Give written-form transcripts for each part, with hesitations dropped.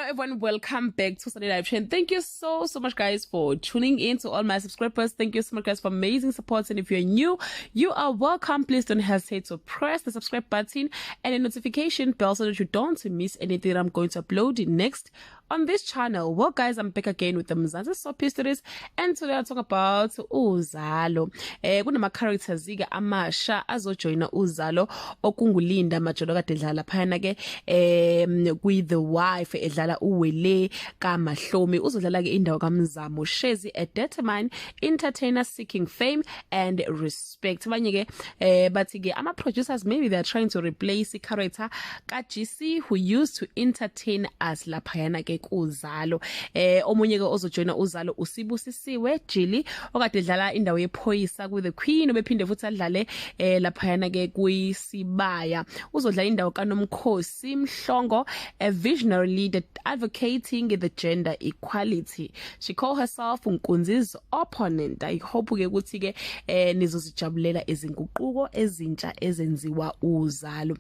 everyone, welcome back to Sunday Live Trend. Thank you so much guys for tuning in. To all my subscribers, thank you so much guys for amazing support, and if you're new, you are welcome. Please don't hesitate to press the subscribe button and the notification bell so that you don't miss anything I'm going to upload next on this channel. Well guys, I'm back again with the Mzansi soap histories, and today I'll talk about UZALO. Kunama characters zika amasha azojoina UZALO okungulinda Majola kadlala phana ke with the wife edlala uwele kaMahlomi. Uzodlala ke indawo kaMzamo Shezi, a determined entertainer seeking fame and respect. Abanye ke bathi ke ama producers maybe they're trying to replace the character kaGC who used to entertain us laphayana ke UZALO. Omunye ke ozojoina UZALO uSibusisiswe Jili okade dlala indawo yephoyisa ku the Queen, obephinde futhi adlale laphayana ke kuyisibaya. Uzodlala indawo kaNomkhosi Mhlongo, a visionary leader advocating the gender equality. She called herself Nkunzi's opponent. I hope ke ukuthi ke nizozijabulela izinguquko ezintsha ezenziwa UZALO.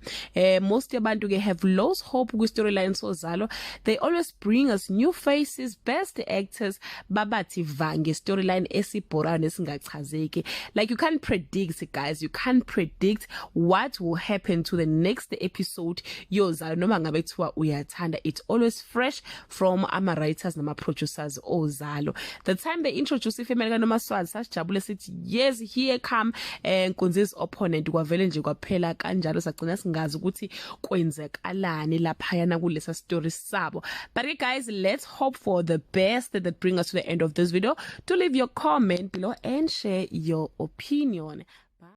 Most yabantu ke have lost hope ku storyline soZALO. They always bring us new faces, best actors, babathi vange storyline esibhorana esingachazeki. Like you can't predict it, guys. You can't predict what will happen to the next episode yoZALO noma ngabe kuthiwa uyathanda. It's always fresh from ama writers nama producers oZALO. The time they introduce ifemele kaNomaswazi sasijabule sithi yes, here come Nkunzi's opponent. Kwavele nje kwaphela kanjalo sagcina singazi ukuthi kwenzekalani laphayana kulesa story sabo. But guys, let's hope for the best that bring us to the end of this video. To leave your comment below and share your opinion.